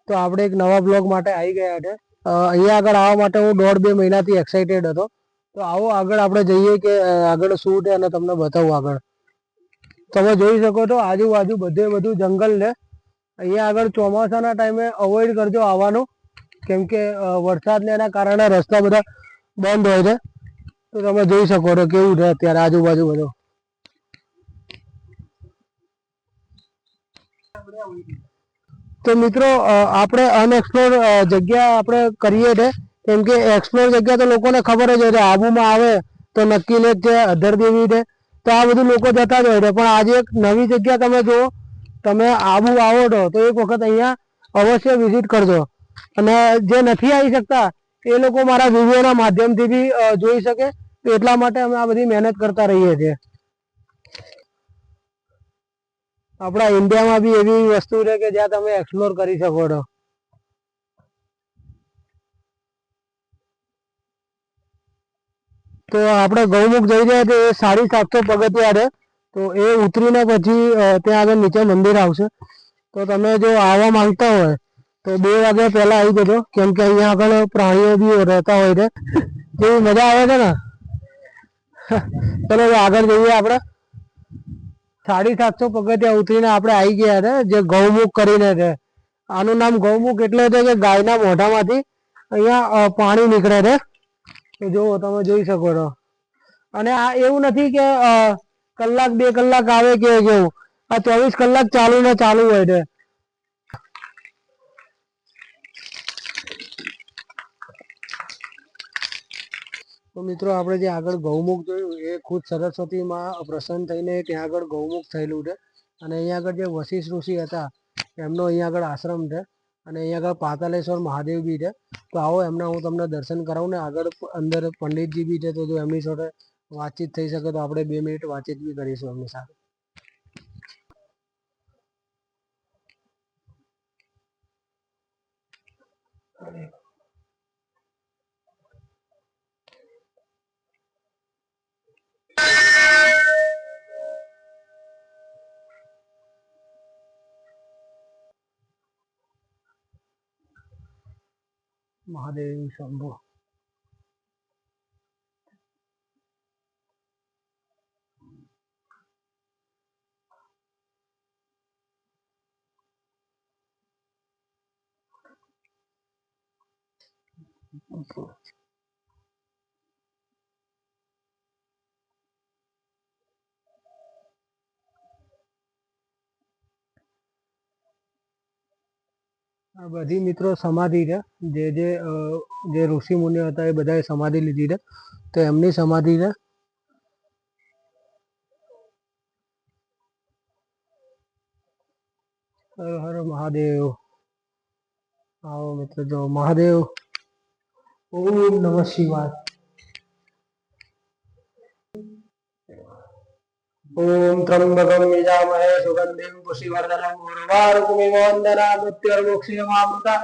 તો આપણે એક નવા બ્લોગ માટે આવી ગયા છે. અહીંયા આગળ આવવા માટે હું 1.5-2 મહિનાથી એક્સાઇટેડ હતો. તો આવો આગળ આપણે જઈએ કે આગળ શું છે અને તમને બતાવું. આગળ તમે જોઈ શકો છો આજુબાજુ બધું જંગલ છે. અહીંયા આગળ ચોમાસાના ટાઈમે અવોઇડ કરજો આવવાનું, કેમ કે વરસાદને એના કારણે રસ્તા બધા બંધ હોય છે. તો તમે જોઈ શકો છો કેવું છે અત્યારે આજુબાજુ બધું. તો મિત્રો આપણે અનએક્સપ્લોર જગ્યા આપણે કરીએ છીએ, કેમ કે એક્સપ્લોર જગ્યા તો લોકોને ખબર જ હોય છે. આબુમાં આવે તો નક્કીને જ છે, અધરદેવી છે, તો આ બધું લોકો જતા જ હોય છે. પણ આજે એક નવી જગ્યા તમે જુઓ, તમે આબુ આવો છો તો એક વખત અહીંયા અવશ્ય વિઝિટ કરજો. અને જે નથી આવી શકતા એ લોકો મારા વિડીયોના માધ્યમથી બી જોઈ શકે. તો એટલા માટે અમે આ બધી મહેનત કરતા રહીએ છીએ. આપણા ઇન્ડિયામાં બી એવી વસ્તુ છે કે જ્યાં તમે એક્સપ્લોર કરી શકો છો. તો આપણે ગૌમુખ જઈ રહ્યા છીએ, એ 750 પગથિયા છે. તો એ ઉતરીને પછી ત્યાં આગળ નીચે મંદિર આવશે. તો તમે જો આવવા માંગતા હોય તો 2 વાગ્યા પહેલા આવી જજો, કેમ કે અહીંયા આગળ પ્રાણીઓ બી રહેતા હોય છે. જેવી મજા આવે છે ને. ચલો આગળ જઈએ. આપણે 750 પગથિયા ઉતરીને આપણે આવી ગયા છે જે ગૌમુખ કરીને છે. આનું નામ ગૌમુખ એટલે છે કે ગાયના મોઢામાંથી અહીંયા પાણી નીકળે છે. તો જો તમે જોઈ શકો છો. અને આ એવું નથી કે કલાક 2 કલાક આવે કે કેવું. આ 24 કલાક ચાલુ ને ચાલુ હોય છે. તો મિત્રો આપણે જે આગળ ગૌમુખ જોયું એ ખુદ સરસ્વતીમાં પ્રસન્ન થઈને ત્યાં આગળ ગૌમુખ થયેલું છે. અને અહીંયા આગળ જે વશિષ્ઠ ઋષિ હતા એમનો અહીંયા આગળ આશ્રમ છે. અને અહીંયા આગળ પાતાલેશ્વર મહાદેવ બી છે. તો આવો એમના હું તમને દર્શન કરાવું ને આગળ અંદર પંડિતજી બી છે. તો જો એમની સાથે વાતચીત થઈ શકે તો આપણે 2 મિનિટ વાતચીત બી કરીશું એમની સાથે. મહાદેવ શંભુ. આ બધી મિત્રો સમાધિ છે. જે ઋષિ મુનિ હતા એ બધાએ સમાધિ લીધી છે. તો એમની સમાધિ છે. હર હર મહાદેવ. આવો મિત્રો જો મહાદેવ. ઓમ નમઃ શિવાય. ओम त्र्यंबकं यजामहे सुगंधिं पुष्टिवर्धनम् उर्वारुकमिव वन्दनामृत्युर्मुक्षीयमामृता.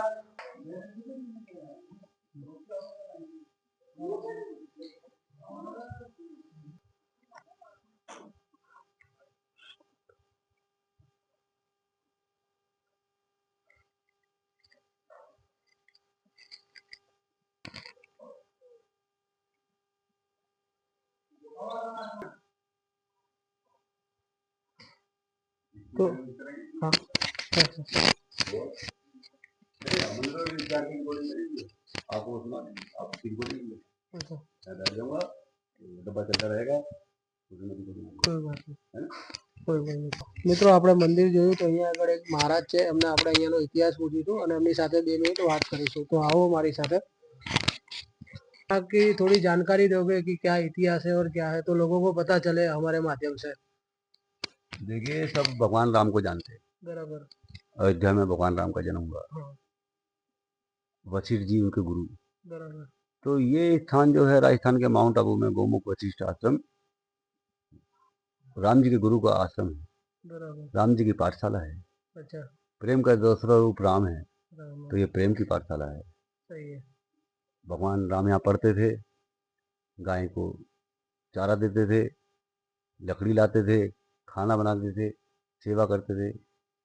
तो हाँ डब्बा चलता रहेगा. મિત્રો આપણે મંદિર જોયું તો અહીંયા આગળ એક મહારાજ છે. એમને આપણે અહીંયાનો ઇતિહાસ પૂછીશું અને એમની સાથે 2 મિનિટ વાત કરીશું. તો આવો મારી સાથે. आपकी थोड़ी जानकारी दोगे कि क्या इतिहास है और क्या है, तो लोगों को पता चले हमारे माध्यम से. देखिए सब भगवान राम को जानते हैं. बराबर. अयोध्या में भगवान राम का जन्म हुआ. हाँ. वशिष्ठ जी उनके गुरु. बराबर. तो ये स्थान जो है राजस्थान के माउंट आबू में गौमुख वशिष्ठ आश्रम राम जी के गुरु का आश्रम है. बराबर. राम जी की पाठशाला है. अच्छा. प्रेम का दूसरा रूप राम है. राम. तो ये प्रेम की पाठशाला है. सही है. भगवान राम यहाँ पढ़ते थे, गाय को चारा देते थे, लकड़ी लाते थे, खाना बनाते थे, सेवा करते थे.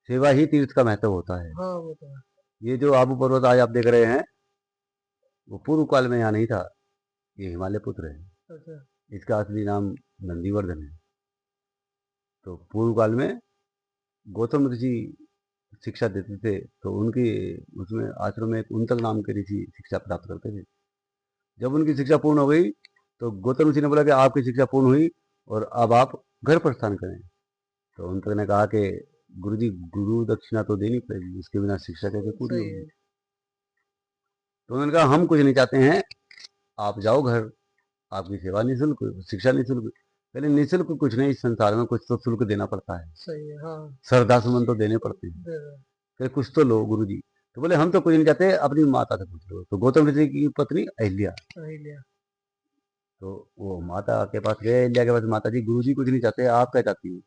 सेवा ही तीर्थ का महत्व होता है. हाँ वो तो है. ये जो आबू पर्वत आज आप देख रहे हैं, वो पूर्व काल में यहाँ नहीं था। ये हिमालय पुत्र है। अच्छा। इसका असली नाम नंदीवर्धन है। तो पूर्व काल में गौतम ऋषि शिक्षा देते थे, तो उनकी उसमें आश्रम में एक उनतक नाम के ऋषि शिक्षा प्राप्त करते थे। जब उनकी शिक्षा पूर्ण हो गई, तो गौतम ऋषि ने बोला कि आपकी शिक्षा पूर्ण हुई और अब आप घर प्रस्थान करें। तो उनतक ने कहा कि गुरुजी, गुरु दक्षिणा तो देनी पड़ेगी, उसके बिना शिक्षा कैसे पूरी सही होगी। है। तो उन्होंने कहा हम कुछ नहीं चाहते हैं, आप जाओ घर, आपकी सेवा निःशुल्क, शिक्षा निःशुल्क। पहले निःशुल्क कुछ नहीं, इस संसार में कुछ तो शुल्क देना पड़ता है, सही है। हाँ। श्रद्धा सुमन तो देने पड़ते हैं। दे दो। फिर कुछ तो लो गुरु जी। तो बोले हम तो कुछ नहीं चाहते, अपनी माता से पूछ लो। तो गौतम ऋषि की पत्नी अहिल्या, अहिल्या। तो वो माता के पास गए, अहिल्या के पास, माता जी गुरु जी कुछ नहीं चाहते, आप क्या चाहती हो।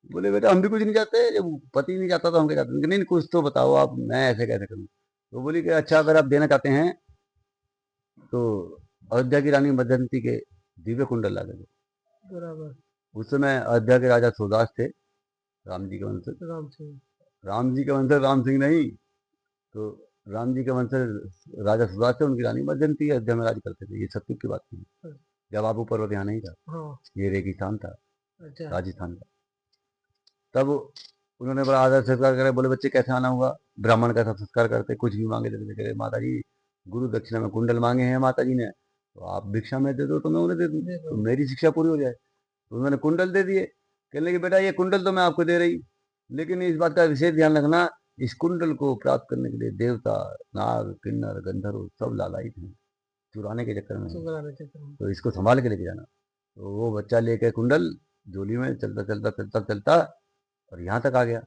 बोले बेटा हम भी कुछ नहीं चाहते, जब पति नहीं चाहता तो हम क्या चाहते हैं। नहीं नहीं, कुछ तो बताओ आप, मैं ऐसे कैसे करूँ। तो बोली कि अच्छा, अगर आप देना चाहते हैं तो अयोध्या की रानी मदंती के दिव्य कुंडल ला दो। बराबर। उस समय अयोध्या के राजा सूरदास थे, राम जी के वंशज। राम सिंह। राम जी के वंशज राम सिंह नहीं, तो राम जी के वंशज राजा सूरदास थे, उनकी रानी मदंती अयोध्या में राज करते थे। ये सत्युग की बात थी, जब आबू पर्वत यहाँ नहीं था, हाँ। ये रेगिस्तान था, अच्छा। राजस्थान का। तब उन्होंने बड़ा आदर सत्कार करे। बोले बच्चे कैसे आना हुआ। ब्राह्मण का सब संस्कार करते, कुछ भी मांगे देते थे। माता जी गुरु दक्षिणा में कुंडल मांगे हैं माता जी ने, तो आप भिक्षा में दे दो तो मैं उन्हें दे दूँ, दे तो दो। मेरी शिक्षा पूरी हो जाए। तो उन्होंने कुंडल दे दिए। कहने लगे बेटा ये कुंडल तो मैं आपको दे रही, लेकिन इस बात का विशेष ध्यान रखना, इस कुंडल को प्राप्त करने के लिए देवता, नाग, किन्नर, गंधर्व सब लालायित हैं, चुराने के चक्कर में हैं। सुगराने चक्कर में। तो इसको संभाल के लेके जाना। तो वो बच्चा लेके कुंडल झोली में चलता चलता चलता चलता और यहाँ तक आ गया।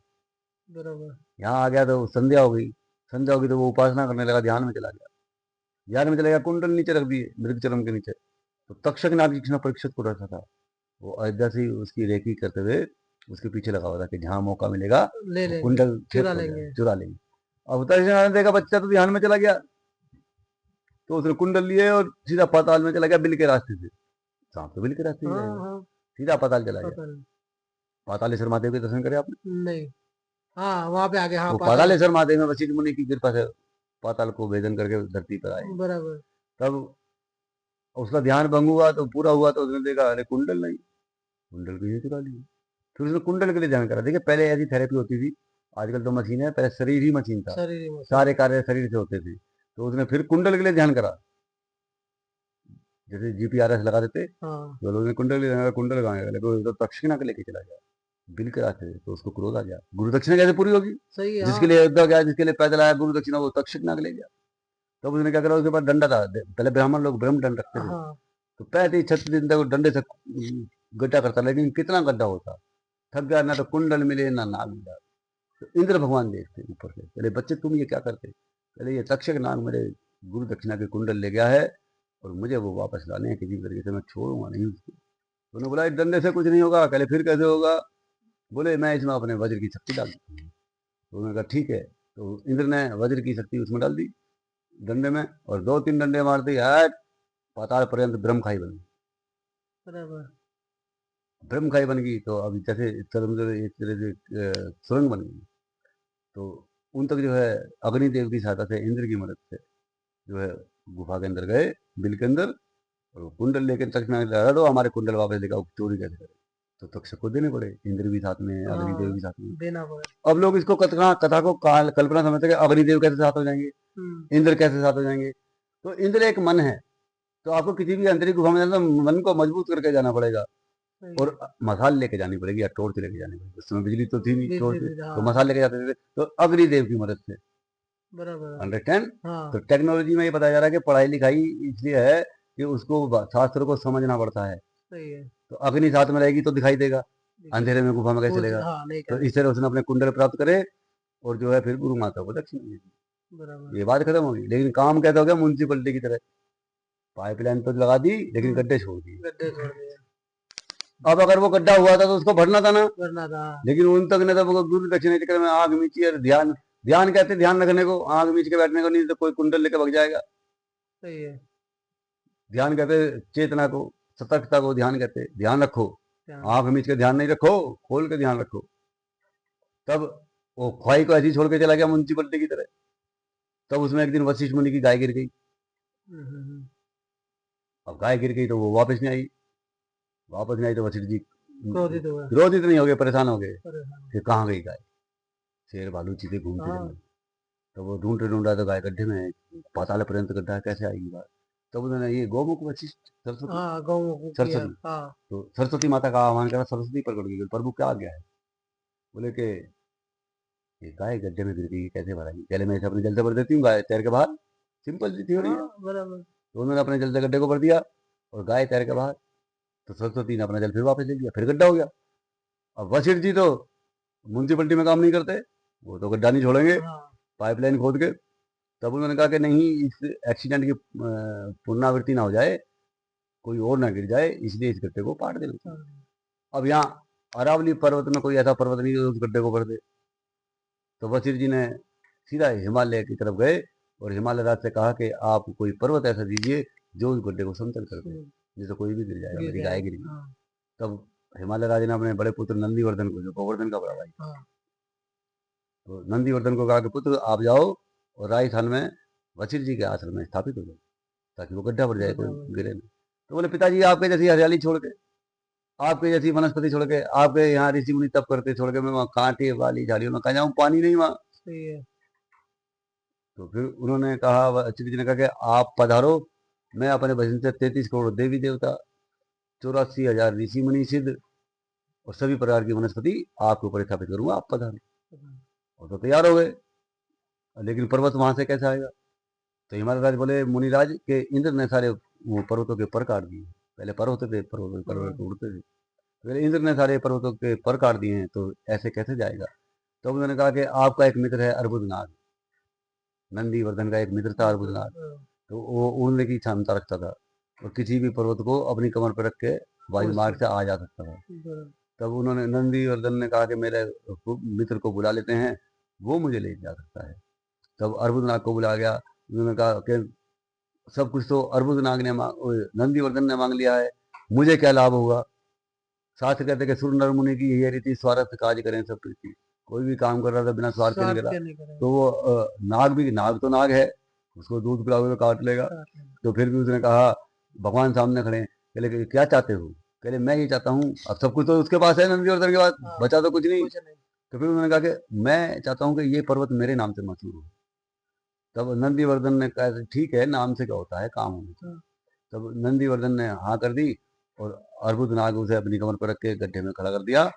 बराबर। यहाँ आ गया तो संध्या हो गई। संध्या हो गई तो वो उपासना करने लगा, ध्यान में चला गया। ध्यान में चला गया, कुंडल नीचे रख दिए मृग चरम के नीचे। तो तक्षक नाग जिसने परीक्षित को रखा था, वो अयोध्या से ही उसकी रेकी करते हुए उसके पीछे लगा हुआ था कि जहाँ मौका मिलेगा ले वो लेंगे। कुंडल चुरा ठेप हो लेंगे। जाए, चुरा लेंगे। अब तक्षक देखा बच्चा तो ध्यान में चला गया, तो उसने कुंडल लिए और सीधा पाताल में चला गया, बिल के रास्ते से। सांप तो बिल के रास्ते से हाँ जाएगा, हाँ। सीधा पाताल चला गया। पता नहीं। पातालेश्वर महादेव के दर्शन करे आपने। नहीं। हाँ वहाँ पे आगे। हाँ वो पाताल। पातालेश्वर महादेव में वशिष्ठ मुनि की कृपा से पाताल को भेदन करके धरती पर आए। बराबर। तब उसका ध्यान भंग हुआ, तो पूरा हुआ, तो उसने देखा अरे कुंडल नहीं, कुंडल को ये चुरा लिया। फिर उसने कुंडल के लिए ध्यान करा। देखिए पहले ऐसी थेरेपी होती थी, आजकल तो मशीन है, पहले शरीर ही मशीन था, शरीर में। सारे कार्य शरीर से होते थे। तो उसने फिर कुंडल के लिए ध्यान करा, जैसे जीपीआरएस लगा देते, हाँ। तो लोगों ने कुंडल के लिए ध्यान करा, कुंडल लगाने लगे, तो दक्षिणा के लेके चला गया बिल के रास्ते से। तो उसको क्रोध आ गया, गुरु दक्षिणा कैसे पूरी होगी। सही है। जिसके लिए अयोध्या गया, जिसके लिए पैदल आया गुरु दक्षिणा, वो तक्षक नाग ले गया। तब उसने क्या करा, उसके पास डंडा था, पहले ब्राह्मण लोग ब्रह्म दंड रखते थे, हाँ। तो 35-36 दिन तक वो डंडे से गड्ढा करता, लेकिन कितना गड्ढा होता, थक गया, ना तो कुंडल मिले ना नाग मिला। तो इंद्र भगवान देखते ऊपर से, बोले बच्चे तुम ये क्या करते। पहले ये तक्षक नाग मेरे गुरु दक्षिणा के कुंडल ले गया है और मुझे वो वापस लाने हैं किसी तरीके से, मैं छोड़ूंगा नहीं उसको। तो उन्होंने बोला इस डंडे से कुछ नहीं होगा। कहले फिर कैसे होगा। बोले मैं इसमें अपने वज्र की शक्ति डाल दूँ। तो उन्होंने कहा ठीक है। तो इंद्र ने वज्र की शक्ति उसमें डाल दी डंडे में, और 2-3 डंडे मार दी, पाताल पर्यंत ब्रह्मखाई बन गई। बराबर। ब्रह्मखाई बन गई, तो अब जैसे इस तरह से सुरंग बन गई। तो उन तक जो है अग्निदेव की सहायता से, इंद्र की मदद से जो है गुफा के अंदर गए, बिल के अंदर, और वो कुंडल लेकर तक्षक लगा दो, हमारे कुंडल वापस लेकर चोरी कैसे करे। तो तक्षक को देने पड़े, इंद्र भी साथ में, अग्निदेव हाँ भी साथ में। देना पड़ेगा। अब लोग इसको कथा को कल्पना समझते हैं कि अग्निदेव कैसे साथ हो जाएंगे, इंद्र कैसे साथ हो जाएंगे। तो इंद्र एक मन है, तो आपको किसी भी अंतरिक्ष गुफा में जाना तो मन को मजबूत करके जाना पड़ेगा, सही और मसाल लेके जानी पड़ेगी या टॉर्च लेके जानी पड़ेगी। उस समय बिजली तो थी नहीं, है। टॉर्च, बिजली। तो हाँ। मसाल लेके जाते थे, तो अग्निदेव की मदद से। बराबर। अंडरस्टैंड। हाँ। तो टेक्नोलॉजी में ये बताया जा रहा है कि पढ़ाई लिखाई इसलिए है कि उसको शास्त्र को समझना पड़ता है। सही है। तो अग्नि साथ में रहेगी तो दिखाई देगा, अंधेरे में गुफा में कैसे खोज। चलेगा। हाँ नहीं तो कर। इस तरह उसने अपने कुंडल प्राप्त करे और जो है फिर गुरु माता को दक्षिणा दी। बराबर। ये बात खत्म होगी। लेकिन काम कैसा हो गया, म्यूनसिपलिटी की तरह, पाइपलाइन तो लगा दी लेकिन गड्ढे छोड़ दिए। गड्ढे छोड़ दिए। अब अगर वो गड्ढा हुआ था तो उसको भरना था ना, करना था। लेकिन उन तक ने तो वो गुरु दक्षिणा के चक्कर में आग मीची, और ध्यान, ध्यान कहते ध्यान रखने को, आग मीच के बैठने को नहीं, तो कोई कुंडल लेकर भग जाएगा। सही है। ध्यान कहते चेतना को, सतर्कता को ध्यान कहते, ध्यान रखो। ध्यान। आंख मीच के ध्यान नहीं रखो, खोल के ध्यान रखो। तब वो ख्वाही को ऐसी छोड़ के चला गया म्यूनसिपलिटी की तरह। तब उसमें एक दिन वशिष्ठ मुनि की गाय गिर गई। अब गाय गिर गई तो वो वापस नहीं आई। वापस नहीं आई तो वशिष्ठ जी क्रोधित हुआ, क्रोधित नहीं हो गए, परेशान हो गए परेशान। कि कहाँ गई गाय। शेर भालू चीते घूमते हाँ, जंगल। तो वो ढूंढते ढूंढा तो गाय गड्ढे में है, पाताल पर्यंत गड्ढा है, कैसे आएगी बात। तब उन्होंने ये गौमुख वशिष्ठ सरस्वती हाँ, गौ किया, सरस्वती हाँ, तो सरस्वती माता का आह्वान करा, सरस्वती प्रकट की, प्रभु क्या आ गया है। बोले कि ये गाय गड्ढे में गिर गई, कैसे भराएगी। पहले मैं इसे अपने जल से भर देती हूँ, गाय तैर के बाहर। सिंपल सी थ्योरी है। हाँ, बराबर। तो उन्होंने अपने जल से गड्ढे को भर दिया और गाय तैर के बाहर। तो सरस्वती ने अपना जल फिर वापस ले लिया, फिर गड्ढा हो गया। अब वशिष्ठ जी तो म्यूनसिपलिटी में काम नहीं करते, वो तो गड्ढा नहीं छोड़ेंगे हाँ, पाइपलाइन खोद के। तब उन्होंने कहा कि नहीं, इस एक्सीडेंट की पुनरावृत्ति ना हो जाए, कोई और ना गिर जाए, इसलिए इस गड्ढे को पाट देना चाहिए। अब यहाँ अरावली पर्वत में कोई ऐसा पर्वत नहीं जो उस गड्ढे को भर दे। तो वशिष्ठ जी ने सीधा हिमालय की तरफ गए और हिमालय राज से कहा कि आप कोई पर्वत ऐसा दीजिए जो उस गड्ढे को समतल कर दे, जिससे कोई भी गिर जाएगा, गिर मेरी गाय जाएगा, गिर गई। हाँ, तब हिमालय राज ने अपने बड़े पुत्र नंदीवर्धन को, जो गोवर्धन का बड़ा भाई, हाँ, तो नंदीवर्धन को कहा कि पुत्र आप जाओ और राजस्थान में वशिष्ठ जी के आश्रम में स्थापित हो जाओ, ताकि वो गड्ढा भर जाए, कोई बराबर। गिरे नहीं। तो बोले पिताजी, आपके जैसी हरियाली छोड़ के, आपके जैसी वनस्पति छोड़ के, आपके यहाँ ऋषि मुनि तप करते छोड़ के मैं वहाँ कांटे वाली झाड़ियों में कहाँ जाऊँ, पानी नहीं वहाँ। सही है। तो फिर उन्होंने कहा, अच्युत जी ने कहा कि आप पधारो, मैं अपने भजन से 33 करोड़ देवी देवता, 84,000 ऋषि मुनि सिद्ध और सभी प्रकार की वनस्पति आपके ऊपर स्थापित करूंगा, आप पधारो। और तो तैयार हो गए, लेकिन पर्वत वहां से कैसे आएगा। तो हिमालय राज बोले मुनिराज के इंद्र ने सारे वो पर्वतों के पर काट दिए। पहले पर होते थे, पर्वत उड़ते थे, पहले इंद्र ने सारे पर्वतों के पर काट दिए हैं, तो ऐसे कैसे जाएगा। तो उन्होंने कहा कि आपका एक मित्र है अर्बुदनाग, नंदीवर्धन का एक मित्र था अर्बुदनाग, तो वो उड़ने की क्षमता रखता था और किसी भी पर्वत को अपनी कमर पर रख के वायु मार्ग से आ जा सकता था। तब उन्होंने नंदीवर्धन ने कहा कि मेरे मित्र को बुला लेते हैं, वो मुझे ले जा सकता है। तब अर्बुदनाग को बुला गया। उन्होंने कहा कि सब कुछ तो अर्बुदनाग ने नंदीवर्धन ने मांग लिया है, मुझे क्या लाभ होगा। शास्त्र कहते कि सुर नर मुनि की यही रीति, स्वार्थ काज करें सब प्रीति। कोई भी काम कर रहा था बिना स्वार्थ के नहीं स्वार्थ करा। के नहीं करेंगे। तो वो नाग तो नाग है, उसको दूध पिलाओगे तो काट लेगा। तो फिर भी उसने कहा, भगवान सामने खड़े हैं, कहले क्या चाहते हो। कहले मैं ये चाहता हूँ, अब सब कुछ तो उसके पास है, नंदीवर्धन के पास हाँ, बचा तो कुछ नहीं। कुछ नहीं। तो फिर उन्होंने कहा कि मैं चाहता हूँ कि ये पर्वत मेरे नाम से मशहूर हो। तब नंदीवर्धन ने कहा ठीक है, नाम से क्या होता है, काम होना चाहिए। तब नंदीवर्धन ने हाँ कर दी और अर्बुदनाग उसे अपनी कमर पर रख के गड्ढे में खड़ा कर दिया।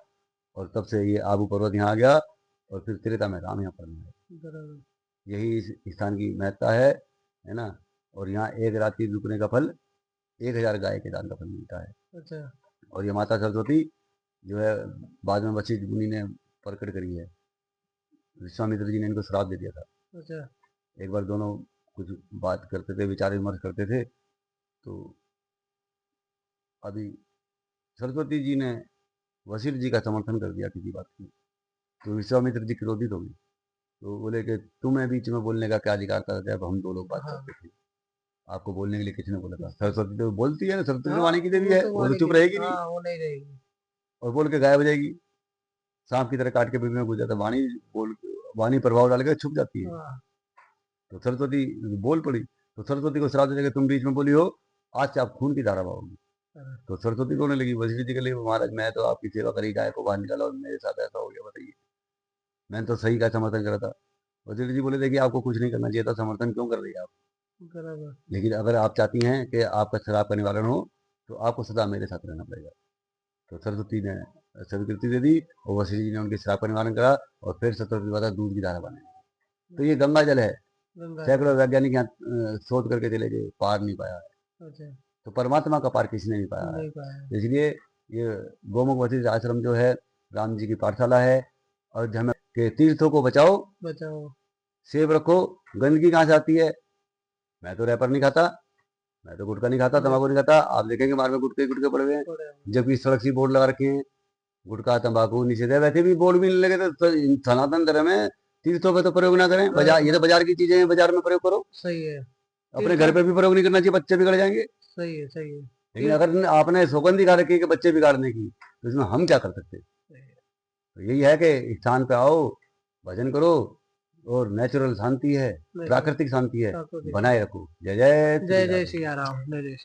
और तब से ये आबू पर्वत यहाँ आ गया और फिर त्रेता में राम यहाँ पर आया। यही इस स्थान की महत्ता है ना। और यहाँ एक रात्रि रुकने का फल 1,000 गाय के दान का फल मिलता है। अच्छा, और ये माता सरस्वती जो है, बाद में वशिष्ठ मुनि ने प्रकट करी है। विश्वामित्र जी ने इनको श्राप दे दिया था। अच्छा, एक बार दोनों कुछ बात करते थे, विचार विमर्श करते थे, तो अभी सरस्वती जी ने वशिष्ठ जी का समर्थन कर दिया किसी बात की। तो विश्वामित्र जी क्रोधित हो गए। तो बोले कि तुम्हें बीच में बोलने का क्या अधिकार था जब हम दो लोग बात हाँ, करते थे। आपको बोलने के लिए किसने बोला था। सरस्वती तो बोलती है ना, सरस्वती तो हाँ, वाणी की देवी वो है, तो वो तो वाणी चुप की, रहेगी नहीं हाँ, वो नहीं रहेगी। और बोल के गायब हो जाएगी। सांप की तरह काट के बीच में घुस जाता। वाणी प्रभाव डाल के छुप जाती है। हाँ, तो सरस्वती बोल पड़ी। तो सरस्वती को श्राप देने के तुम बीच में बोली हो, आज से आप खून की धारा बहाओगी। तो सरस्वती रोने लगी। वशिष्ठ जी के लिए, महाराज मैं तो आपकी सेवा करी, गाय को बाहर निकाला और मेरे साथ ऐसा हो गया, बताइए, मैंने तो सही का समर्थन करा था। वशिष्ठ जी बोले, देखिए आपको कुछ नहीं करना चाहिए था, समर्थन क्यों कर रही है आप। बराबर। लेकिन अगर आप चाहती हैं कि आपका श्राप का निवारण हो तो आपको सदा मेरे साथ रहना पड़ेगा। तो सरस्वती ने स्वीकृति दे दी और वशिष्ठ जी ने उनके श्राप का निवारण करा और फिर सरस्वती माता दूध की धारा बने। तो ये गंगा जल है। गंगा, सैकड़ों वैज्ञानिक यहाँ शोध करके चले गए, पार नहीं पाया है। अच्छा, तो परमात्मा का पार किसी ने नहीं पाया है। नहीं पाया। इसलिए ये गोमुख वशिष्ठ आश्रम जो है, राम जी की पाठशाला है। और जहाँ के तीर्थों को बचाओ, बचाओ। सेब रखो। गंदगी कहाँ से आती है। मैं तो रैपर नहीं खाता, मैं तो गुटखा नहीं खाता, तंबाकू नहीं खाता। आप देखेंगे मार्ग में गुटके गुटके पड़े हुए हैं, जबकि सड़क सी बोर्ड लगा रखे हैं, गुटखा तंबाकू निषेध है। वैसे भी बोर्ड भी नहीं लगे तो सनातन धर्म में तीर्थों पे तो प्रयोग ना करें। बाजार, ये तो बाजार की चीजें हैं, बाजार में प्रयोग करो। सही है। अपने घर पे भी प्रयोग नहीं करना चाहिए, बच्चे बिगड़ जाएंगे। सही है, सही है। लेकिन अगर आपने सौगंध दिखा रखी है कि बच्चे बिगाड़ने की, तो इसमें हम क्या कर सकते हैं। तो यही है कि स्थान पे आओ, भजन करो और नेचुरल शांति है, नहीं, प्राकृतिक शांति है, प्राकृतिक। बनाए रखो। जय जय जय श्री जय राम। सिया राम, जय जय